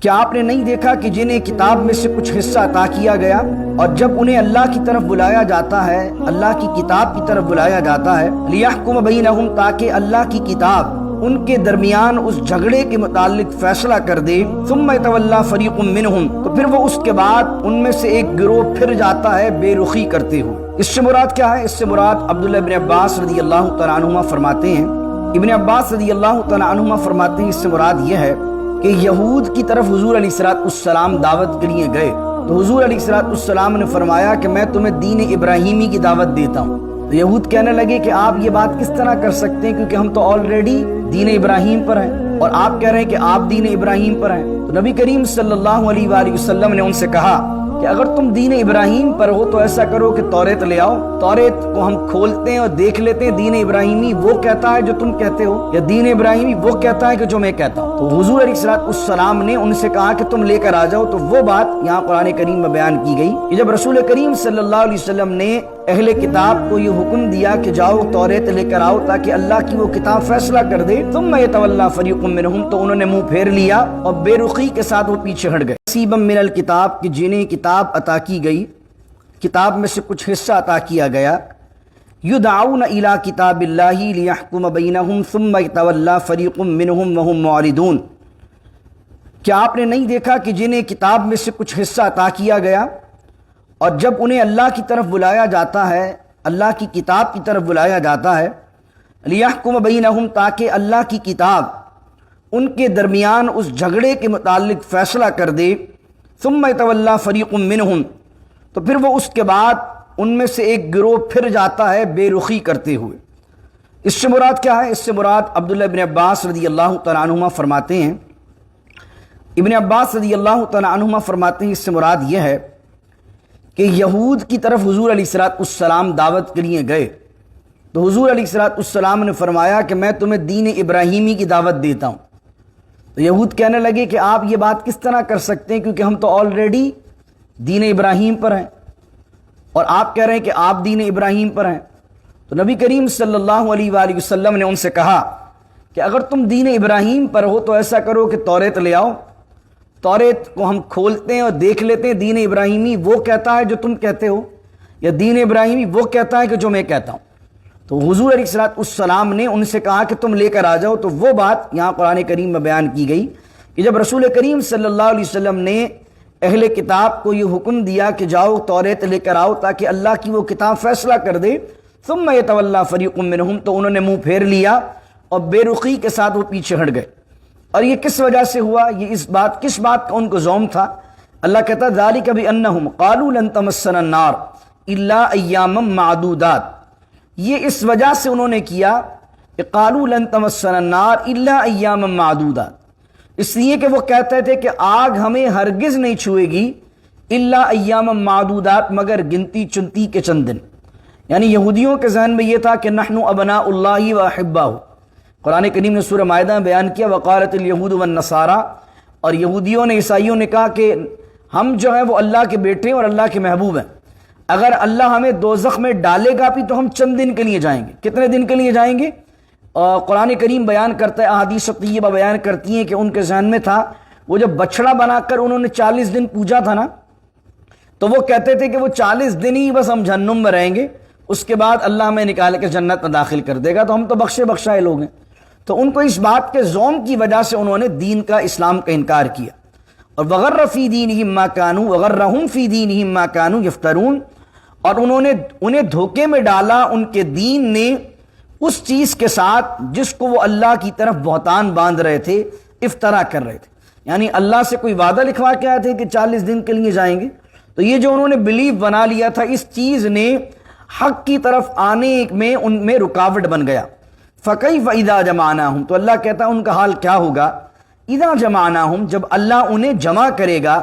کیا آپ نے نہیں دیکھا کہ جنہیں کتاب میں سے کچھ حصہ عطا کیا گیا اور جب انہیں اللہ کی طرف بلایا جاتا ہے، اللہ کی کتاب کی طرف بلایا جاتا ہے، لیحکم بینہم، تاکہ اللہ کی کتاب ان کے درمیان اس جھگڑے کے متعلق فیصلہ کر دے، ثم یتولی فریق منہم، تو پھر وہ اس کے بعد ان میں سے ایک گروہ پھر جاتا ہے بے رخی کرتے ہوئے۔ اس سے مراد کیا ہے؟ اس سے مراد عبداللہ ابن عباس رضی اللہ تعالیٰ عنہما فرماتے ہیں، ابن عباس رضی اللہ تعالیٰ عنہما فرماتے ہیں اس سے مراد یہ ہے کہ یہود کی طرف حضور علیہ السلام دعوت کے لیے گئے تو حضور علیہ السلام نے فرمایا کہ میں تمہیں دین ابراہیمی کی دعوت دیتا ہوں۔ تو یہود کہنے لگے کہ آپ یہ بات کس طرح کر سکتے ہیں، کیونکہ ہم تو آلریڈی دین ابراہیم پر ہیں اور آپ کہہ رہے ہیں کہ آپ دین ابراہیم پر ہیں۔ تو نبی کریم صلی اللہ علیہ وآلہ وسلم نے ان سے کہا کہ اگر تم دین ابراہیم پر ہو تو ایسا کرو کہ توریت لے آؤ، توریت کو ہم کھولتے ہیں اور دیکھ لیتے ہیں دین ابراہیمی وہ کہتا ہے جو تم کہتے ہو یا دین ابراہیمی وہ کہتا ہے کہ جو میں کہتا ہوں۔ تو حضور علیہ السلام نے ان سے کہا کہ تم لے کر آ جاؤ۔ تو وہ بات یہاں قرآن کریم میں بیان کی گئی کہ جب رسول کریم صلی اللہ علیہ وسلم نے اہل کتاب کو یہ حکم دیا کہ جاؤ توریت لے کر آؤ تاکہ اللہ کی وہ کتاب فیصلہ کر دے، ثم یتولی فریق منہم، تو انہوں نے منہ پھیر لیا اور بے رخی کے ساتھ وہ پیچھے ہٹ گئے۔ نصیبا من الکتاب، کہ جنہیں کتاب عطا کی گئی، کتاب میں سے کچھ حصہ عطا کیا گیا، یدعون الی کتاب اللہ لیحکم بینہم ثم یتولی فریق منہم وہم معرضون۔ کیا آپ نے نہیں دیکھا کہ جنہیں کتاب میں سے کچھ حصہ عطا کیا گیا اور جب انہیں اللہ کی طرف بلایا جاتا ہے، اللہ کی کتاب کی طرف بلایا جاتا ہے، لیحکم بینہم، تاکہ اللہ کی کتاب ان کے درمیان اس جھگڑے کے متعلق فیصلہ کر دے، ثم یتولی فریق منہم، تو پھر وہ اس کے بعد ان میں سے ایک گروہ پھر جاتا ہے بے رخی کرتے ہوئے۔ اس سے مراد کیا ہے؟ اس سے مراد عبداللہ ابن عباس رضی اللہ تعالیٰ عنہما فرماتے ہیں، ابن عباس رضی اللہ تعالیٰ عنہما فرماتے ہیں اس سے مراد یہ ہے کہ یہود کی طرف حضور علیہ السلام دعوت کے لیے گئے تو حضور علیہ السلام نے فرمایا کہ میں تمہیں دین ابراہیمی کی دعوت دیتا ہوں۔ تو یہود کہنے لگے کہ آپ یہ بات کس طرح کر سکتے ہیں، کیونکہ ہم تو آلریڈی دین ابراہیم پر ہیں اور آپ کہہ رہے ہیں کہ آپ دین ابراہیم پر ہیں۔ تو نبی کریم صلی اللہ علیہ وآلہ وسلم نے ان سے کہا کہ اگر تم دین ابراہیم پر ہو تو ایسا کرو کہ توریت لے آؤ، توریت کو ہم کھولتے ہیں اور دیکھ لیتے ہیں دین ابراہیمی وہ کہتا ہے جو تم کہتے ہو یا دین ابراہیمی وہ کہتا ہے کہ جو میں کہتا ہوں۔ تو حضور علیہ السلام نے ان سے کہا کہ تم لے کر آ جاؤ۔ تو وہ بات یہاں قرآن کریم میں بیان کی گئی کہ جب رسول کریم صلی اللہ علیہ وسلم نے اہل کتاب کو یہ حکم دیا کہ جاؤ توریت لے کر آؤ تاکہ اللہ کی وہ کتاب فیصلہ کر دے، ثم یتولی فریق منہم، تو انہوں نے منہ پھیر لیا اور بے رخی کے ساتھ وہ پیچھے ہٹ گئے۔ اور یہ کس وجہ سے ہوا؟ یہ کس بات کا ان کو زوم تھا؟ اللہ کہتا ہے ذالک بانہم قالوا لن تمسنا النار الا ایاما معدودات، یہ اس وجہ سے انہوں نے کیا کہ قالوا لن تمسنا النار الا ایاما معدودات، اس لیے کہ وہ کہتے تھے کہ آگ ہمیں ہرگز نہیں چھوئے گی الا ایاما معدودات، مگر گنتی چنتی کے چند دن۔ یعنی یہودیوں کے ذہن میں یہ تھا کہ نحن ابناء اللہ و احباہ۔ قرآن کریم نے سورہ مائدہ میں بیان کیا وقالت الیہود والنصارى، اور یہودیوں نے عیسائیوں نے کہا کہ ہم جو ہیں وہ اللہ کے بیٹے اور اللہ کے محبوب ہیں، اگر اللہ ہمیں دوزخ میں ڈالے گا بھی تو ہم چند دن کے لیے جائیں گے۔ کتنے دن کے لیے جائیں گے؟ قرآن کریم بیان کرتا ہے، احادیث طیبہ بیان کرتی ہیں کہ ان کے ذہن میں تھا وہ جب بچڑا بنا کر انہوں نے 40 دن پوجا تھا نا، تو وہ کہتے تھے کہ وہ 40 دن ہی بس ہم جہنم میں رہیں گے، اس کے بعد اللہ ہمیں نکال کے جنت میں داخل کر دے گا، تو ہم تو بخشے بخشائے لوگ ہیں۔ تو ان کو اس بات کے زوم کی وجہ سے انہوں نے دین کا، اسلام کا انکار کیا۔ اور وغر فی دینہم ما کانوا وغرہم فی دینہم ما کانوا یفترون، اور انہیں دھوکے میں ڈالا ان کے دین نے اس چیز کے ساتھ جس کو وہ اللہ کی طرف بہتان باندھ رہے تھے، افترا کر رہے تھے۔ یعنی اللہ سے کوئی وعدہ لکھوا کے آئے تھے کہ 40 دن کے لیے جائیں گے، تو یہ جو انہوں نے بلیو بنا لیا تھا، اس چیز نے حق کی طرف آنے میں ان میں رکاوٹ بن گیا۔ فَكَيْفَ إِذَا جَمَعْنَاهُمْ، تو اللہ کہتا ہے ان کا حال کیا ہوگا، اذا جمعناہم، جب اللہ انہیں جمع کرے گا،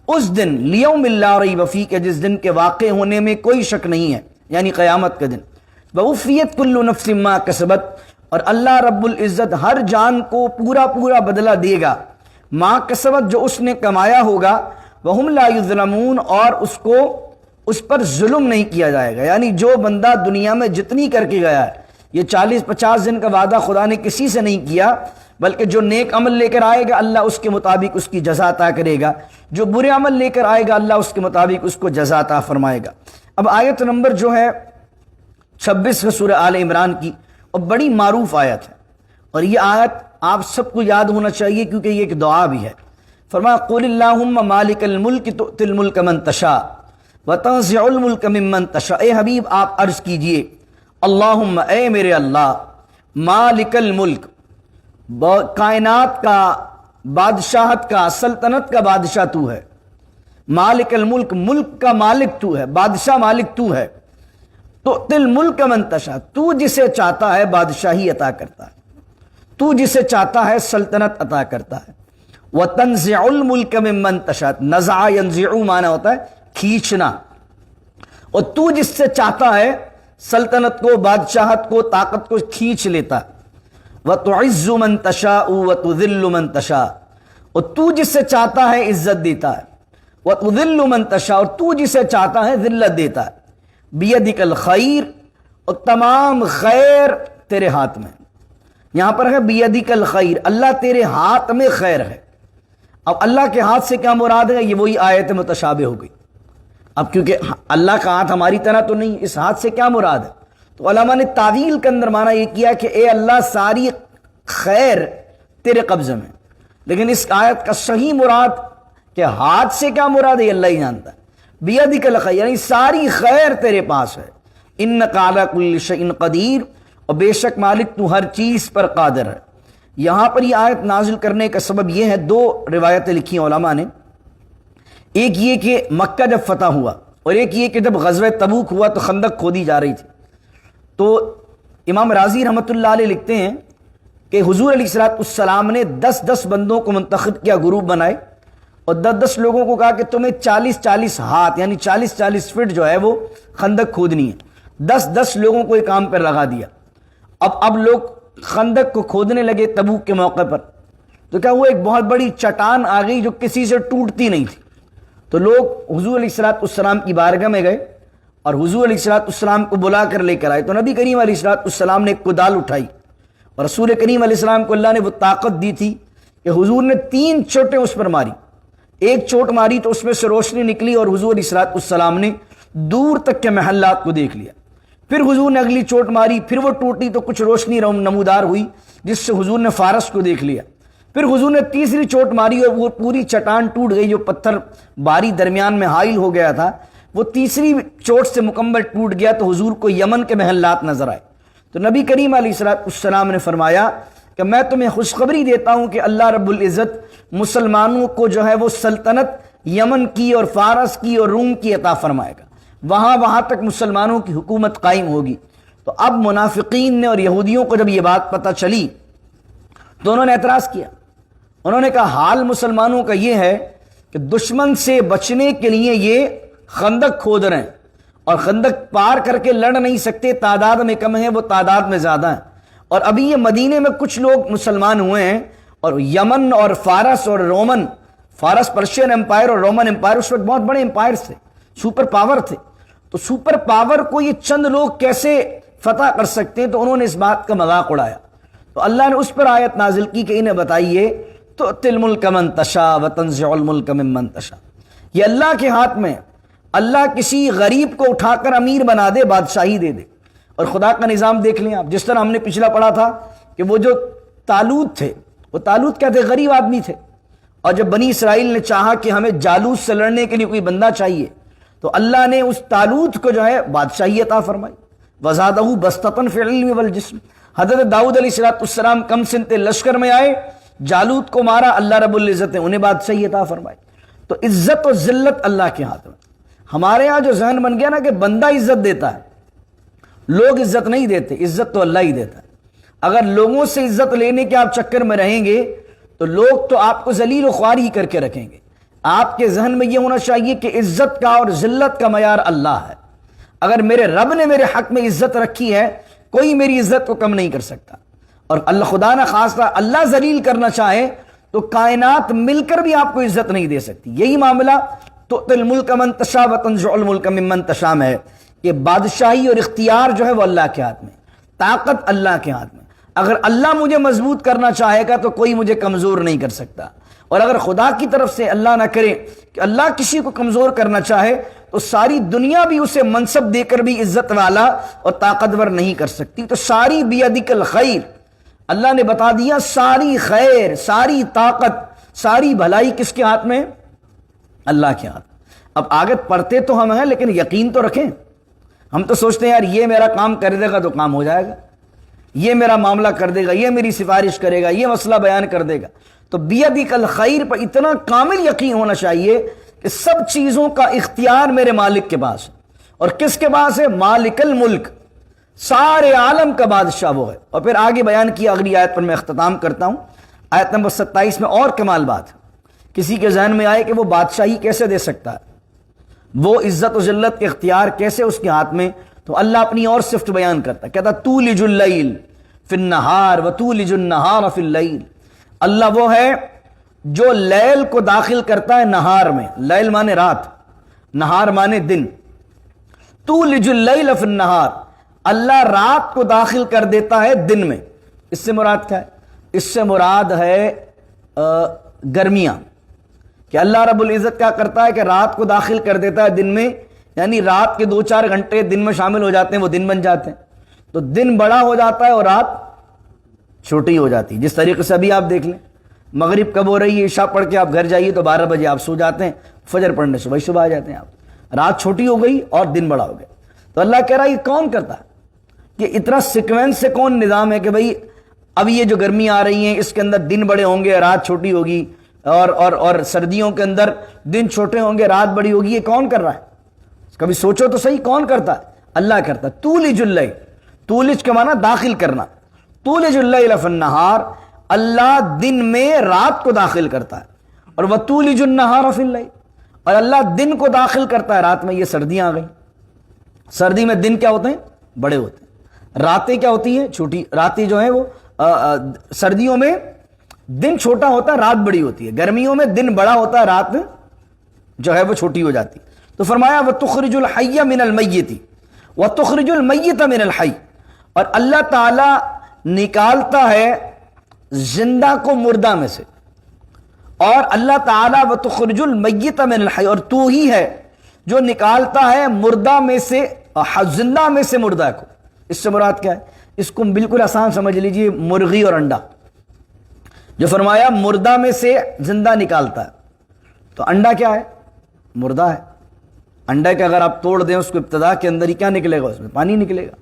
اس دن لیوم لا ریب فیہ، کہ جس دن کے واقع ہونے میں کوئی شک نہیں ہے، یعنی قیامت کے دن، وَوَفِّیَتْ كُلُّ نَفْسٍ مَا كَسَبَتْ، اور اللہ رب العزت ہر جان کو پورا پورا بدلہ دے گا، ما کسبت، جو اس نے کمایا ہوگا، وَهُمْ لَا يُظْلَمُونَ، اور اس پر ظلم نہیں کیا جائے گا۔ یعنی جو بندہ دنیا میں جتنی کر کے گیا ہے، یہ 40-50 دن کا وعدہ خدا نے کسی سے نہیں کیا، بلکہ جو نیک عمل لے کر آئے گا اللہ اس کے مطابق اس کی جزا عطا کرے گا، جو برے عمل لے کر آئے گا اللہ اس کے مطابق اس کو جزا عطا فرمائے گا۔ اب آیت نمبر جو ہے 26 ہے سورہ آل عمران کی، اور بڑی معروف آیت ہے، اور یہ آیت آپ سب کو یاد ہونا چاہیے کیونکہ یہ ایک دعا بھی ہے۔ فرمایا قل اللہم مالک الملک تؤتی الملک من تشاء وتنزع الملک ممن تشاء۔ اے حبیب آپ عرض کیجئے اللہم، اے میرے اللہ، مالک الملک، کائنات کا، بادشاہت کا، سلطنت کا بادشاہ تو ہے، مالک الملک، ملک کا مالک تو ہے، بادشاہ مالک تو ہے، تؤتی الملک من تشاء، تو جسے چاہتا ہے بادشاہی عطا کرتا ہے، تو جسے چاہتا ہے سلطنت عطا کرتا ہے، وتنزع الملک ممن تشاء، نزع ینزع معنی ہوتا ہے کھینچنا، اور تو جس سے چاہتا ہے سلطنت کو، بادشاہت کو، طاقت کو کھینچ لیتا ہے، وتعز من تشاء وتذل من تشاء، اور تو جس سے چاہتا ہے عزت دیتا ہے، وتذل من تشاء، اور تو جسے چاہتا ہے ذلت دیتا ہے، بیدک الخیر، اور تمام خیر تیرے ہاتھ میں، یہاں پر ہے بیدک الخیر، اللہ تیرے ہاتھ میں خیر ہے۔ اب اللہ کے ہاتھ سے کیا مراد ہے، یہ وہی آیت متشابہ ہو گئی۔ اب کیونکہ اللہ کا ہاتھ ہماری طرح تو نہیں، اس ہاتھ سے کیا مراد ہے، تو علماء نے تعویل کے اندر معنی یہ کیا کہ اے اللہ ساری خیر تیرے قبضے میں، لیکن اس آیت کا صحیح مراد کہ ہاتھ سے کیا مراد ہے اللہ ہی جانتا ہے۔ بیدک الخیر یعنی ساری خیر تیرے پاس ہے، انک علی کل شیء قدیر، اور بے شک مالک تو ہر چیز پر قادر ہے۔ یہاں پر یہ آیت نازل کرنے کا سبب یہ ہے، دو روایتیں لکھی ہیں علماء نے، ایک یہ کہ مکہ جب فتح ہوا، اور ایک یہ کہ جب غزوہ تبوک ہوا تو خندق کھودی جا رہی تھی، تو امام رازی رحمۃ اللہ علیہ لکھتے ہیں کہ حضور علیہ السلام نے 10 بندوں کو منتخب کیا، گروپ بنائے، اور 10 لوگوں کو کہا کہ تمہیں 40 ہاتھ یعنی 40 فٹ جو ہے وہ خندق کھودنی ہے۔ 10 لوگوں کو ایک کام پر لگا دیا۔ اب لوگ خندق کو کھودنے لگے تبوک کے موقع پر، تو کیا ہوا، ایک بہت بڑی چٹان آ گئی جو کسی سے ٹوٹتی نہیں تھی، تو لوگ حضور علیہ السلام کی بارگاہ میں گئے اور حضور علیہ السلام کو بلا کر لے کر آئے، تو نبی کریم علیہ السلام نے ایک کدال اٹھائی، اور رسول کریم علیہ السلام کو اللہ نے وہ طاقت دی تھی کہ حضور نے 3 چوٹیں اس پر ماری، ایک چوٹ ماری تو اس میں سے روشنی نکلی، اور حضور علیہ السلام نے دور تک کے محلات کو دیکھ لیا۔ پھر حضور نے اگلی چوٹ ماری، پھر وہ ٹوٹی تو کچھ روشنی نمودار ہوئی جس سے حضور نے فارس کو دیکھ لیا۔ پھر حضور نے تیسری چوٹ ماری اور وہ پوری چٹان ٹوٹ گئی، جو پتھر باری درمیان میں حائل ہو گیا تھا وہ تیسری چوٹ سے مکمل ٹوٹ گیا، تو حضور کو یمن کے محلات نظر آئے۔ تو نبی کریم علیہ السلام نے فرمایا کہ میں تمہیں خوشخبری دیتا ہوں کہ اللہ رب العزت مسلمانوں کو جو ہے وہ سلطنت یمن کی اور فارس کی اور روم کی عطا فرمائے گا، وہاں تک مسلمانوں کی حکومت قائم ہوگی۔ تو اب منافقین نے اور یہودیوں کو جب یہ بات پتہ چلی تو انہوں نے اعتراض کیا، انہوں نے کہا حال مسلمانوں کا یہ ہے کہ دشمن سے بچنے کے لیے یہ خندق کھود رہے ہیں، اور خندق پار کر کے لڑ نہیں سکتے، تعداد میں کم ہیں، وہ تعداد میں زیادہ ہیں، اور ابھی یہ مدینے میں کچھ لوگ مسلمان ہوئے ہیں، اور یمن اور فارس اور رومن، فارس پرشین امپائر اور رومن امپائر اس وقت بہت بڑے امپائرز تھے، سپر پاور تھے، تو سپر پاور کو یہ چند لوگ کیسے فتح کر سکتے ہیں، تو انہوں نے اس بات کا مذاق اڑایا۔ تو اللہ نے اس پر آیت نازل کی کہ انہیں بتائیے تؤتی الملک من تشاء وتنزع الملک ممن تشاء، یہ اللہ کے ہاتھ میں، اللہ کسی غریب کو اٹھا کر امیر بنا دے، بادشاہی دے دے۔ اور خدا کا نظام دیکھ لیں آپ، جس طرح ہم نے پچھلا پڑھا تھا کہ وہ جو طالوت تھے، وہ طالوت کیا تھے، غریب آدمی تھے، اور جب بنی اسرائیل نے چاہا کہ ہمیں جالوت سے لڑنے کے لیے کوئی بندہ چاہیے، تو اللہ نے اس طالوت کو جو ہے بادشاہی عطا فرمائی، وزادہ بسطۃ فی العلم والجسم۔ حضرت داؤد علیہ السلام کم سن تھے، لشکر میں آئے، جالوت کو مارا، اللہ رب العزت نے انہیں بادشاہی عطا فرمائی۔ تو عزت و ذلت اللہ کے ہاتھ میں۔ ہمارے ہاں جو ذہن بن گیا نا کہ بندہ عزت دیتا ہے، لوگ عزت نہیں دیتے، عزت تو اللہ ہی دیتا ہے۔ اگر لوگوں سے عزت لینے کے آپ چکر میں رہیں گے تو لوگ تو آپ کو ذلیل و خوار ہی کر کے رکھیں گے۔ آپ کے ذہن میں یہ ہونا چاہیے کہ عزت کا اور ذلت کا معیار اللہ ہے۔ اگر میرے رب نے میرے حق میں عزت رکھی ہے، کوئی میری عزت کو کم نہیں کر سکتا، اور اللہ خدا نہ خواستہ اللہ ذلیل کرنا چاہے تو کائنات مل کر بھی آپ کو عزت نہیں دے سکتی۔ یہی معاملہ تؤتی الملک من تشاء وتنزع الملک ممن تشاء میں ہے کہ بادشاہی اور اختیار جو ہے وہ اللہ کے ہاتھ میں، طاقت اللہ کے ہاتھ میں۔ اگر اللہ مجھے مضبوط کرنا چاہے گا تو کوئی مجھے کمزور نہیں کر سکتا، اور اگر خدا کی طرف سے اللہ نہ کرے کہ اللہ کسی کو کمزور کرنا چاہے تو ساری دنیا بھی اسے منصب دے کر بھی عزت والا اور طاقتور نہیں کر سکتی۔ تو ساری بیدک الخیر، اللہ نے بتا دیا ساری خیر، ساری طاقت، ساری بھلائی کس کے ہاتھ میں؟ اللہ کے ہاتھ۔ اب آگے پڑھتے تو ہم ہیں لیکن یقین تو رکھیں۔ ہم تو سوچتے ہیں یار یہ میرا کام کر دے گا تو کام ہو جائے گا، یہ میرا معاملہ کر دے گا، یہ میری سفارش کرے گا، یہ مسئلہ بیان کر دے گا۔ تو بیدک الخیر پر اتنا کامل یقین ہونا چاہیے کہ سب چیزوں کا اختیار میرے مالک کے پاس ہے۔ اور کس کے پاس ہے؟ مالک الملک، سارے عالم کا بادشاہ وہ ہے۔ اور پھر آگے بیان کیا، اگلی آیت پر میں اختتام کرتا ہوں، آیت نمبر 27 میں اور کمال بات ہے۔ کسی کے ذہن میں آئے کہ وہ بادشاہی کیسے دے سکتا ہے، وہ عزت و ذلت کے اختیار کیسے اس کے ہاتھ میں، تو اللہ اپنی اور صفت بیان کرتا ہے، کہتا تولج اللیل فی النہار وتولج النہار فی اللیل۔ اللہ وہ ہے جو لیل کو داخل کرتا ہے نہار میں، لیل مانے رات، نہار مانے دن۔ تولج اللیل فی النہار، اللہ رات کو داخل کر دیتا ہے دن میں۔ اس سے مراد کیا ہے؟ اس سے مراد ہے گرمیاں، کہ اللہ رب العزت کیا کرتا ہے کہ رات کو داخل کر دیتا ہے دن میں، یعنی رات کے 2-4 گھنٹے دن میں شامل ہو جاتے ہیں، وہ دن بن جاتے ہیں، تو دن بڑا ہو جاتا ہے اور رات چھوٹی ہو جاتی ہے۔ جس طریقے سے ابھی آپ دیکھ لیں، مغرب کب ہو رہی ہے، عشاء پڑھ کے آپ گھر جائیے تو 12 بجے آپ سو جاتے ہیں، فجر پڑھنے صبح آ جاتے ہیں آپ، رات چھوٹی ہو گئی اور دن بڑا ہو گیا۔ تو اللہ کہہ رہا ہے یہ کون کرتا ہے؟ کہ اتنا سیکوینس سے کون نظام ہے کہ بھئی اب یہ جو گرمی آ رہی ہیں اس کے اندر دن بڑے ہوں گے رات چھوٹی ہوگی، اور سردیوں کے اندر دن چھوٹے ہوں گے رات بڑی ہوگی، یہ کون کر رہا ہے؟ کبھی سوچو تو صحیح، کون کرتا ہے؟ اللہ کرتا ہے۔ تولج اللیل، تولج کے معنی داخل کرنا، تولج اللیل فی النہار، اللہ دن میں رات کو داخل کرتا ہے، اور وتولج النہار فی اللیل، اور اللہ دن کو داخل کرتا ہے رات میں۔ یہ سردیاں آ گئیں، سردی میں دن کیا ہوتے ہیں؟ بڑے ہوتے ہیں، راتیں کیا ہوتی ہیں؟ چھوٹی۔ راتیں جو ہیں وہ سردیوں میں دن چھوٹا ہوتا ہے رات بڑی ہوتی ہے، گرمیوں میں دن بڑا ہوتا ہے رات جو ہے وہ چھوٹی ہو جاتی۔ تو فرمایا وَتُخْرِجُ الْحَيَّ مِنَ الْمَيِّتِ وَتُخْرِجُ الْمَيِّتَ مِنَ الْحَيِّ، اور اللہ تعالی نکالتا ہے زندہ کو مردہ میں سے، اور اللہ تعالی وَتُخْرِجُ الْمَيِّتَ مِنَ الْحَيِّ، اور تو ہی ہے جو نکالتا ہے مردہ میں سے زندہ میں سے مردہ کو۔ اس سے مراد کیا ہے؟ اس کو بالکل آسان سمجھ لیجئے، مرغی اور انڈا۔ جو فرمایا مردہ میں سے زندہ نکالتا ہے، تو انڈا کیا ہے؟ مردہ ہے۔ انڈا کے اگر آپ توڑ دیں اس کو ابتدا کے اندر ہی کیا نکلے گا؟ اس میں پانی نکلے گا۔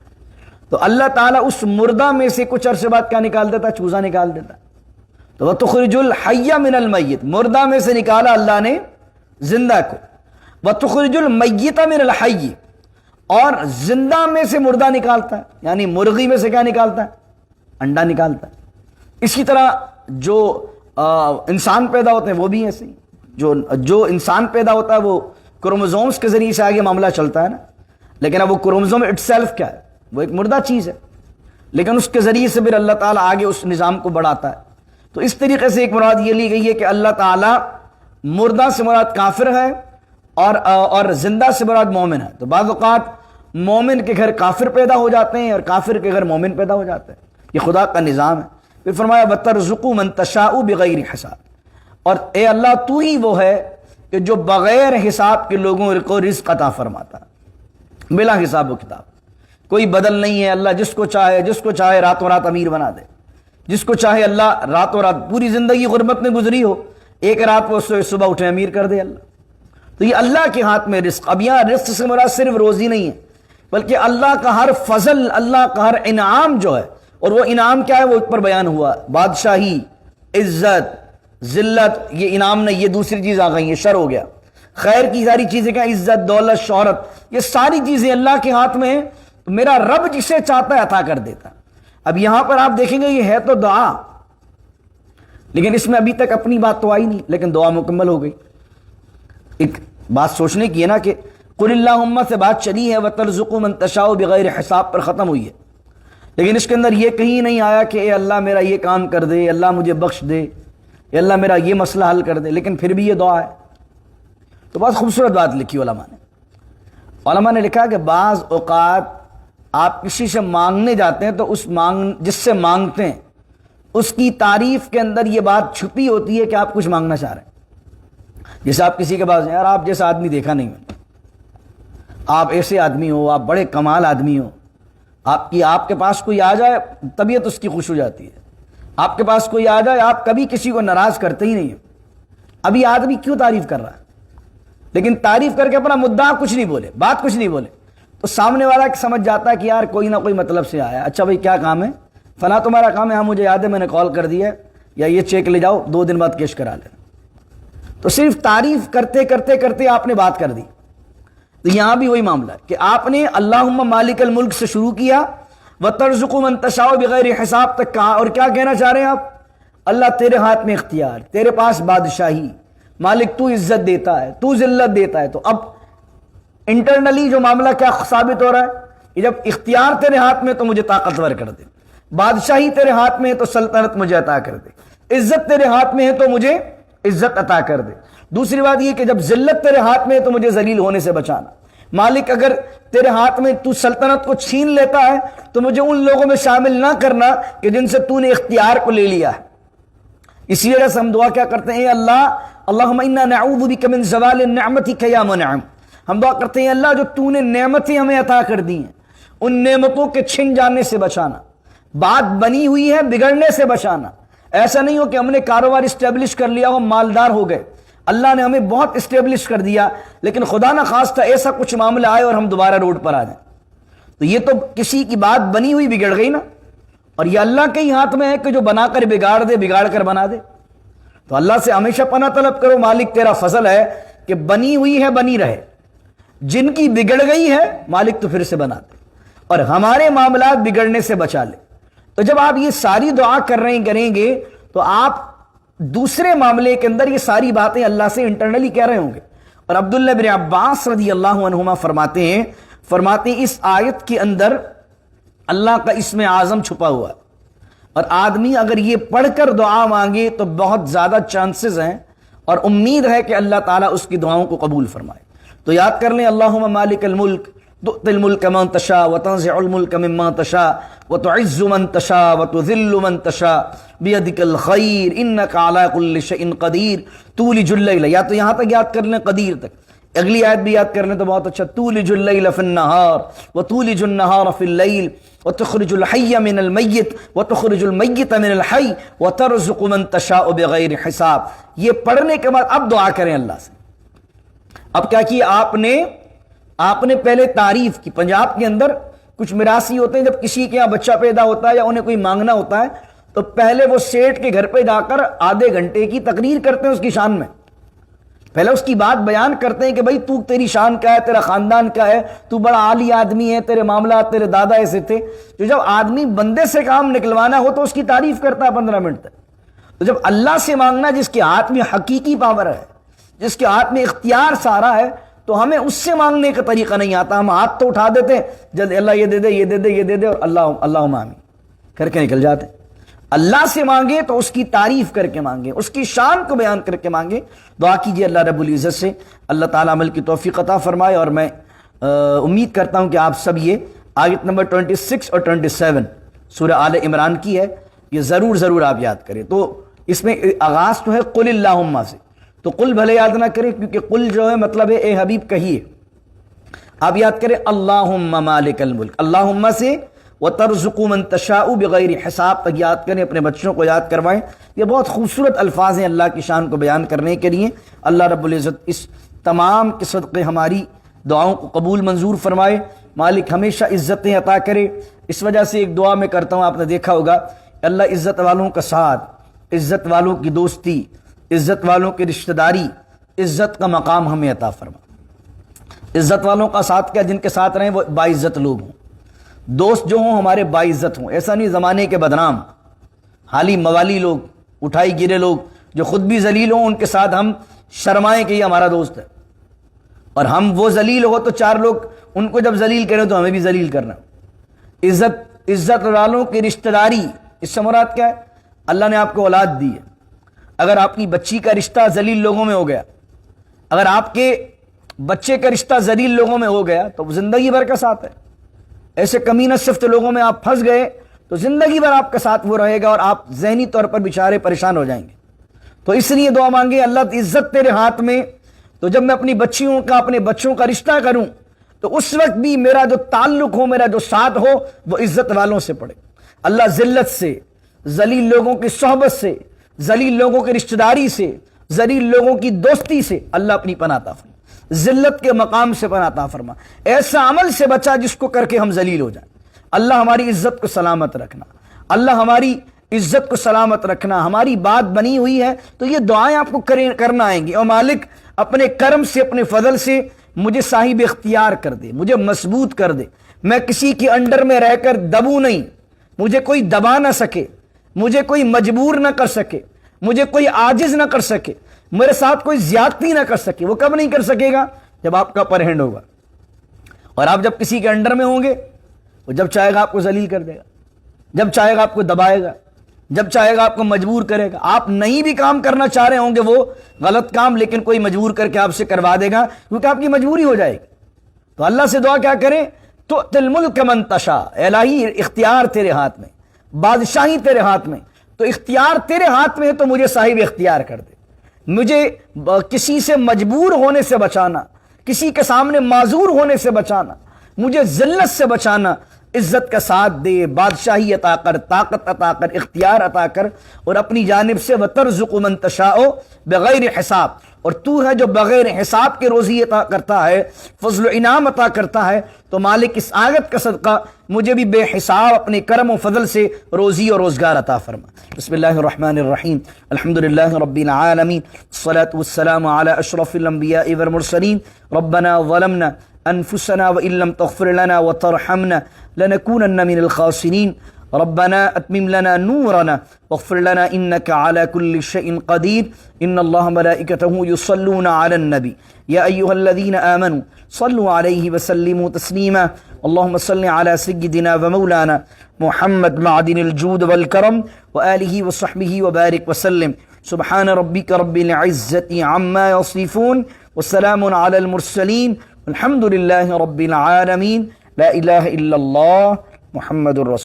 تو اللہ تعالیٰ اس مردہ میں سے کچھ عرصے بعد کیا نکال دیتا ہے؟ چوزا نکال دیتا ہے۔ تو وَتُخْرِجُ الْحَيَّ مِنَ الْمَيِّتِ، مردہ میں سے نکالا اللہ نے زندہ کو، وَتُخْرِجُ الْمَيِّتَ مِنَ الْحَيِّ، اور زندہ میں سے مردہ نکالتا ہے، یعنی مرغی میں سے کیا نکالتا ہے؟ انڈا نکالتا ہے۔ اسی طرح جو انسان پیدا ہوتے ہیں وہ بھی ایسے ہی، جو انسان پیدا ہوتا ہے وہ کروموزومز کے ذریعے سے آگے معاملہ چلتا ہے نا، لیکن اب وہ کروموزوم اٹ سیلف کیا ہے؟ وہ ایک مردہ چیز ہے، لیکن اس کے ذریعے سے پھر اللہ تعالیٰ آگے اس نظام کو بڑھاتا ہے۔ تو اس طریقے سے ایک مراد یہ لی گئی ہے کہ اللہ تعالیٰ مردہ سے مراد کافر ہے اور زندہ سے مراد مومن ہے۔ تو بعض اوقات مومن کے گھر کافر پیدا ہو جاتے ہیں اور کافر کے گھر مومن پیدا ہو جاتے ہیں، یہ خدا کا نظام ہے۔ پھر فرمایا وَتَرْزُقُ مَن تَشَاءُ بِغَيْرِ حِسَاب، اور اے اللہ تو ہی وہ ہے کہ جو بغیر حساب کے لوگوں کو رزق عطا فرماتا ہے، بلا حساب و کتاب، کوئی بدل نہیں ہے۔ اللہ جس کو چاہے راتوں رات امیر بنا دے، جس کو چاہے اللہ راتوں رات، پوری زندگی غربت میں گزری ہو، ایک رات وہ صبح اٹھے امیر کر دے اللہ۔ تو یہ اللہ کے ہاتھ میں رزق۔ اب یہاں رزق سے مراد صرف روزی نہیں ہے، بلکہ اللہ کا ہر فضل، اللہ کا ہر انعام جو ہے، اور وہ انعام کیا ہے وہ اوپر بیان ہوا، بادشاہی، عزت، ذلت، یہ انعام نہیں، یہ دوسری چیز آ گئی، یہ شر ہو گیا۔ خیر کی ساری چیزیں کیا؟ عزت، دولت، شہرت، یہ ساری چیزیں اللہ کے ہاتھ میں ہیں، تو میرا رب جسے چاہتا ہے عطا کر دیتا۔ اب یہاں پر آپ دیکھیں گے یہ ہے تو دعا، لیکن اس میں ابھی تک اپنی بات تو آئی نہیں، لیکن دعا مکمل ہو گئی۔ ایک بات سوچنے کی ہے نا کہ قل اللہم سے بات چلی ہے وَتَرْزُقُ مَن تَشَاءُ بغیر حساب پر ختم ہوئی ہے، لیکن اس کے اندر یہ کہیں نہیں آیا کہ اے اللہ میرا یہ کام کر دے، اللہ مجھے بخش دے، اے اللہ میرا یہ مسئلہ حل کر دے، لیکن پھر بھی یہ دعا ہے۔ تو بہت خوبصورت بات لکھی علماء نے لکھا کہ بعض اوقات آپ کسی سے مانگنے جاتے ہیں تو جس سے مانگتے ہیں اس کی تعریف کے اندر یہ بات چھپی ہوتی ہے کہ آپ کچھ مانگنا چاہ رہے ہیں. جیسے آپ کسی کے پاس یار آپ جیسا آدمی دیکھا نہیں میں، آپ ایسے آدمی ہو، آپ بڑے کمال آدمی ہو، آپ کے پاس کوئی آ جائے طبیعت اس کی خوش ہو جاتی ہے. آپ کے پاس کوئی آ جائے آپ کبھی کسی کو ناراض کرتے ہی نہیں ہیں. ابھی آدمی کیوں تعریف کر رہا ہے؟ لیکن تعریف کر کے اپنا مدعا کچھ نہیں بولے، بات کچھ نہیں بولے، تو سامنے والا سمجھ جاتا ہے کہ یار کوئی نہ کوئی مطلب سے آیا. اچھا بھائی کیا کام ہے؟ فلاں تمہارا کام ہے. ہاں مجھے یاد ہے میں نے کال کر دی ہے، یا یہ چیک لے جاؤ 2 دن بعد کیش کرا لینا. تو صرف تعریف کرتے کرتے کرتے آپ نے بات کر دی. تو یہاں بھی وہی معاملہ ہے کہ آپ نے اللہم مالک الملک سے شروع کیا، وَتَرْزُقُ مَن تَشَاءُ بِغَيْرِ حساب تک کہا. اور کیا کہنا چاہ رہے ہیں آپ؟ اللہ تیرے ہاتھ میں اختیار، تیرے پاس بادشاہی، مالک تو عزت دیتا ہے، تو ذلت دیتا ہے. تو اب انٹرنلی جو معاملہ کیا ثابت ہو رہا ہے کہ جب اختیار تیرے ہاتھ میں تو مجھے طاقتور کر دے، بادشاہی تیرے ہاتھ میں ہے تو سلطنت مجھے عطا کر دے، عزت تیرے ہاتھ میں ہے تو مجھے عزت عطا کر دے. دوسری بات یہ کہ جب ذلت تیرے ہاتھ میں ہے تو مجھے ذلیل ہونے سے بچانا. مالک اگر تیرے ہاتھ میں تو سلطنت کو چھین لیتا ہے تو مجھے ان لوگوں میں شامل نہ کرنا کہ جن سے تو نے اختیار کو لے لیا ہے. اسی وجہ سے ہم دعا کیا کرتے ہیں؟ اللہ اللہم انا نعوذ بک من زوال نعمتک یا منعم. ہم دعا کرتے ہیں اللہ جو تو نے نعمتیں ہمیں عطا کر دی ہیں ان نعمتوں کے چھن جانے سے بچانا، بات بنی ہوئی ہے بگڑنے سے بچانا. ایسا نہیں ہو کہ ہم نے کاروبار اسٹیبلش کر لیا ہو، مالدار ہو گئے، اللہ نے ہمیں بہت اسٹیبلش کر دیا، لیکن خدا نہ خواستہ ایسا کچھ معاملہ آئے اور ہم دوبارہ روڈ پر آ جائیں. تو یہ تو کسی کی بات بنی ہوئی بگڑ گئی نا. اور یہ اللہ کے ہی ہاتھ میں ہے کہ جو بنا کر بگاڑ دے، بگاڑ کر بنا دے. تو اللہ سے ہمیشہ پناہ طلب کرو، مالک تیرا فضل ہے کہ بنی ہوئی ہے بنی رہے، جن کی بگڑ گئی ہے مالک تو پھر سے بنا دے اور ہمارے معاملات بگڑنے سے بچا لے. تو جب آپ یہ ساری دعا کریں گے تو آپ دوسرے معاملے کے اندر یہ ساری باتیں اللہ سے انٹرنلی کہہ رہے ہوں گے. اور عبداللہ بن عباس رضی اللہ عنہما فرماتے ہیں اس آیت کے اندر اللہ کا اسم اعظم چھپا ہوا ہے، اور آدمی اگر یہ پڑھ کر دعا مانگے تو بہت زیادہ چانسز ہیں اور امید ہے کہ اللہ تعالیٰ اس کی دعاؤں کو قبول فرمائے. تو یاد کر لیں اللہم مالک الملک تؤتی الملک من تشاء وتنزع الملک ممن تشاء وتعز من تشاء وتذل من تشاء بیدک الخیر انک علی کل شیء قدیر تولج اللیل. یا تو یہاں تک یاد کر لیں قدیر تک، اگلی آیت بھی یاد کر لیں تو بہت اچھا. تولج اللیل فی النہار وتولج النہار فی اللیل وتخرج الحی من المیت وتخرج المیت من الحی وترزق من تشاء بغیر حساب. یہ پڑھنے کے بعد اب دعا کریں اللہ سے. اب کیا کیا آپ نے پہلے تعریف کی. پنجاب کے اندر کچھ میراثی ہوتے ہیں، جب کسی کے یہاں بچہ پیدا ہوتا ہے یا انہیں کوئی مانگنا ہوتا ہے تو پہلے وہ سیٹھ کے گھر پہ جا کر آدھے گھنٹے کی تقریر کرتے ہیں اس کی شان میں. پہلے اس کی بات بیان کرتے ہیں کہ بھائی تو تیری شان کیا ہے، تیرا خاندان کیا ہے، تو بڑا عالی آدمی ہے، تیرے معاملات، تیرے دادا ایسے تھے. تو جب آدمی بندے سے کام نکلوانا ہو تو اس کی تعریف کرتا ہے 15 منٹ تک. تو جب اللہ سے مانگنا جس کے ہاتھ میں حقیقی پاور ہے، جس کے ہاتھ میں اختیار سارا ہے، تو ہمیں اس سے مانگنے کا طریقہ نہیں آتا. ہم ہاتھ تو اٹھا دیتے ہیں جب اللہ یہ دے دے یہ دے دے یہ دے دے اور اللہم آمین کر کے نکل جاتے. اللہ سے مانگے تو اس کی تعریف کر کے مانگے، اس کی شان کو بیان کر کے مانگے. دعا کیجئے اللہ رب العزت سے اللہ تعالیٰ عمل کی توفیق عطا فرمائے. اور میں امید کرتا ہوں کہ آپ سب یہ آیت نمبر 26 اور 27 سورہ آل عمران کی ہے، یہ ضرور آپ یاد کریں. تو اس میں آغاز تو ہے قل اللہم سے، تو قل بھلے یاد نہ کریں کیونکہ قل جو ہے مطلب ہے اے حبیب کہیے. آپ یاد کریں اللہم مالک الملک، اللہم سے وترزق من تشاء بغیر حساب تک یاد کریں، اپنے بچوں کو یاد کروائیں. یہ بہت خوبصورت الفاظ ہیں اللہ کی شان کو بیان کرنے کے لیے. اللہ رب العزت اس تمام کے صدقے ہماری دعاؤں کو قبول منظور فرمائے. مالک ہمیشہ عزتیں عطا کرے. اس وجہ سے ایک دعا میں کرتا ہوں، آپ نے دیکھا ہوگا اللہ عزت والوں کا ساتھ، عزت والوں کی دوستی، عزت والوں کی رشتہ داری، عزت کا مقام ہمیں عطا فرما. عزت والوں کا ساتھ کیا؟ جن کے ساتھ رہیں وہ باعزت لوگ ہوں، دوست جو ہوں ہمارے باعزت ہوں. ایسا نہیں زمانے کے بدنام حالی موالی لوگ، اٹھائی گرے لوگ جو خود بھی ذلیل ہوں، ان کے ساتھ ہم شرمائیں کہ یہ ہمارا دوست ہے، اور ہم وہ ذلیل ہو تو 4 لوگ ان کو جب ذلیل کریں تو ہمیں بھی ذلیل کرنا. عزت والوں کی رشتہ داری، اس سے مراد کیا ہے؟ اللہ نے آپ کو اولاد دی ہے، اگر آپ کی بچی کا رشتہ ذلیل لوگوں میں ہو گیا، اگر آپ کے بچے کا رشتہ ذلیل لوگوں میں ہو گیا تو زندگی بھر کا ساتھ ہے. ایسے کمینہ صفت لوگوں میں آپ پھنس گئے تو زندگی بھر آپ کے ساتھ وہ رہے گا اور آپ ذہنی طور پر بیچارے پریشان ہو جائیں گے. تو اس لیے دعا مانگے اللہ عزت تیرے ہاتھ میں. تو جب میں اپنی بچیوں کا اپنے بچوں کا رشتہ کروں تو اس وقت بھی میرا جو تعلق ہو میرا جو ساتھ ہو وہ عزت والوں سے پڑے. اللہ ذلت سے ذلیل لوگوں کی صحبت سے ذلیل لوگوں کی رشتہ داری سے ذلیل لوگوں کی دوستی سے اللہ اپنی پناہ عطا فرما. ذلت کے مقام سے پناہ عطا فرما. ایسا عمل سے بچا جس کو کر کے ہم ذلیل ہو جائیں. اللہ ہماری عزت کو سلامت رکھنا. اللہ ہماری عزت کو سلامت رکھنا. ہماری بات بنی ہوئی ہے تو یہ دعائیں آپ کو کرنا آئیں گی. اور مالک اپنے کرم سے اپنے فضل سے مجھے صاحب اختیار کر دے, مجھے مضبوط کر دے. میں کسی کے انڈر میں رہ کر دبوں نہیں, مجھے کوئی دبا نہ سکے, مجھے کوئی مجبور نہ کر سکے, مجھے کوئی عاجز نہ کر سکے, میرے ساتھ کوئی زیادتی نہ کر سکے. وہ کب نہیں کر سکے گا؟ جب آپ کا اپر ہینڈ ہوگا. اور آپ جب کسی کے انڈر میں ہوں گے وہ جب چاہے گا آپ کو ذلیل کر دے گا, جب چاہے گا آپ کو دبائے گا, جب چاہے گا آپ کو مجبور کرے گا. آپ نہیں بھی کام کرنا چاہ رہے ہوں گے وہ غلط کام, لیکن کوئی مجبور کر کے آپ سے کروا دے گا کیونکہ آپ کی مجبوری ہو جائے گی. تو اللہ سے دعا کیا کریں؟ تو الملک من تشاء. الہی اختیار تیرے ہاتھ میں, بادشاہی تیرے ہاتھ میں, تو اختیار تیرے ہاتھ میں ہے تو مجھے صاحب اختیار کر دے. مجھے کسی سے مجبور ہونے سے بچانا, کسی کے سامنے معذور ہونے سے بچانا, مجھے ذلت سے بچانا. عزت کا ساتھ دے, بادشاہی عطا کر, طاقت عطا کر, اختیار عطا کر, اور اپنی جانب سے وَتَرْزُقُ مَن تَشَاءُ بغیر حساب. اور تو ہے جو بغیر حساب کے روزی عطا کرتا ہے, فضل و انعام عطا کرتا ہے. تو مالک اس آیت کا صدقہ مجھے بھی بے حساب اپنے کرم و فضل سے روزی اور روزگار عطا فرما. بسم اللہ الرحمن الرحیم. الحمدللہ رب العالمین, الصلاة والسلام علی اشرف الانبیاء والمرسلین. ربنا ظلمنا انفسنا وان لم تغفر لنا وترحمنا لنكونن من الخاسرين. ربنا اتمم لنا نورنا واغفر لنا انك على كل شيء قدير. ان الله ملائكته يصلون على النبي يا ايها الذين امنوا صلوا عليه وسلموا تسليما. اللهم صل على سيدنا ومولانا محمد معدن الجود والكرم وآله وصحبه وبارك وسلم. سبحان ربك رب العزة عما يصفون وسلام على المرسلين الحمد لله رب العالمين. لا إله إلا الله محمد الرسول.